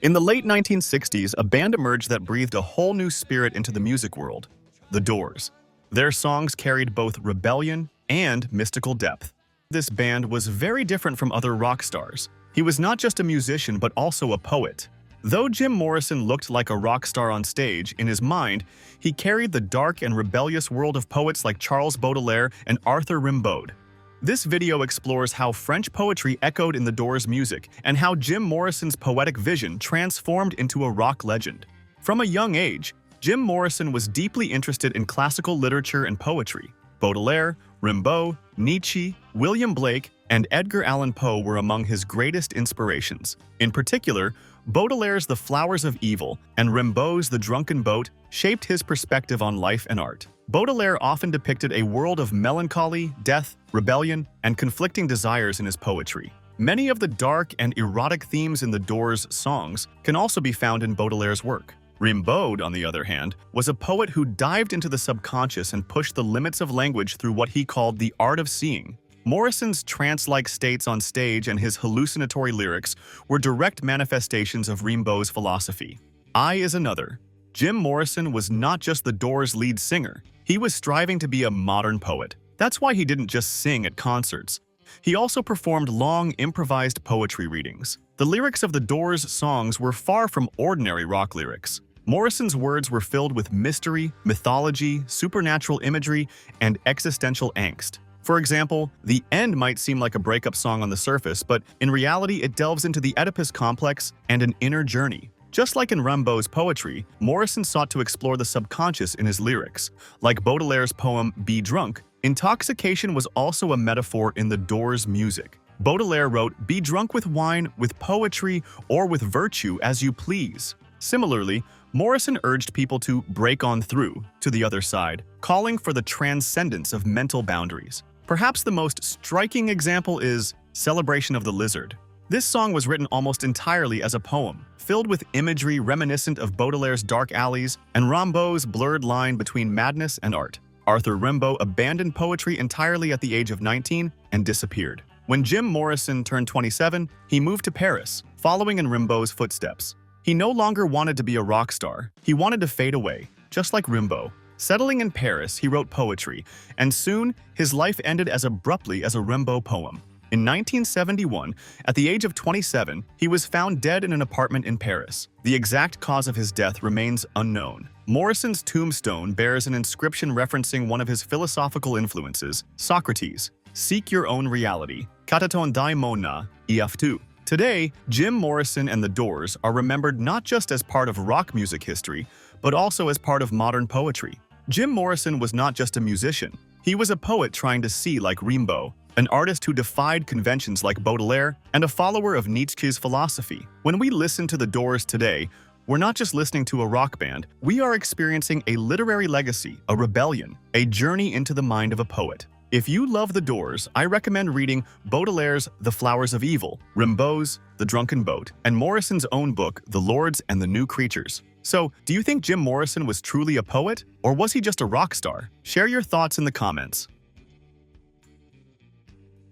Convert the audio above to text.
In the late 1960s, a band emerged that breathed a whole new spirit into the music world: The Doors. Their songs carried both rebellion and mystical depth. This band was very different from other rock stars. He was not just a musician but also a poet. Though Jim Morrison looked like a rock star on stage, in his mind, he carried the dark and rebellious world of poets like Charles Baudelaire and Arthur Rimbaud. This video explores how French poetry echoed in The Doors' music and how Jim Morrison's poetic vision transformed into a rock legend. From a young age, Jim Morrison was deeply interested in classical literature and poetry. Baudelaire, Rimbaud, Nietzsche, William Blake, and Edgar Allan Poe were among his greatest inspirations. In particular, Baudelaire's The Flowers of Evil and Rimbaud's The Drunken Boat shaped his perspective on life and art. Baudelaire often depicted a world of melancholy, death, rebellion, and conflicting desires in his poetry. Many of the dark and erotic themes in The Doors' songs can also be found in Baudelaire's work. Rimbaud, on the other hand, was a poet who dived into the subconscious and pushed the limits of language through what he called the art of seeing. Morrison's trance-like states on stage and his hallucinatory lyrics were direct manifestations of Rimbaud's philosophy. I is another. Jim Morrison was not just The Doors' lead singer. He was striving to be a modern poet. That's why he didn't just sing at concerts. He also performed long, improvised poetry readings. The lyrics of The Doors' songs were far from ordinary rock lyrics. Morrison's words were filled with mystery, mythology, supernatural imagery, and existential angst. For example, The End might seem like a breakup song on the surface, but in reality it delves into the Oedipus complex and an inner journey. Just like in Rimbaud's poetry, Morrison sought to explore the subconscious in his lyrics. Like Baudelaire's poem Be Drunk, intoxication was also a metaphor in The Doors' music. Baudelaire wrote, "Be drunk with wine, with poetry, or with virtue as you please." Similarly, Morrison urged people to break on through to the other side, calling for the transcendence of mental boundaries. Perhaps the most striking example is Celebration of the Lizard. This song was written almost entirely as a poem, filled with imagery reminiscent of Baudelaire's dark alleys and Rimbaud's blurred line between madness and art. Arthur Rimbaud abandoned poetry entirely at the age of 19 and disappeared. When Jim Morrison turned 27, he moved to Paris, following in Rimbaud's footsteps. He no longer wanted to be a rock star. He wanted to fade away, just like Rimbaud. Settling in Paris, he wrote poetry, and soon his life ended as abruptly as a Rimbaud poem. In 1971, at the age of 27, he was found dead in an apartment in Paris. The exact cause of his death remains unknown. Morrison's tombstone bears an inscription referencing one of his philosophical influences, Socrates, "Seek your own reality, kataton daimona, iaftu." Today, Jim Morrison and The Doors are remembered not just as part of rock music history, but also as part of modern poetry. Jim Morrison was not just a musician. He was a poet trying to see like Rimbaud, an artist who defied conventions like Baudelaire, and a follower of Nietzsche's philosophy. When we listen to The Doors today, we're not just listening to a rock band, we are experiencing a literary legacy, a rebellion, a journey into the mind of a poet. If you love The Doors, I recommend reading Baudelaire's The Flowers of Evil, Rimbaud's The Drunken Boat, and Morrison's own book, The Lords and the New Creatures. So, do you think Jim Morrison was truly a poet, or was he just a rock star? Share your thoughts in the comments.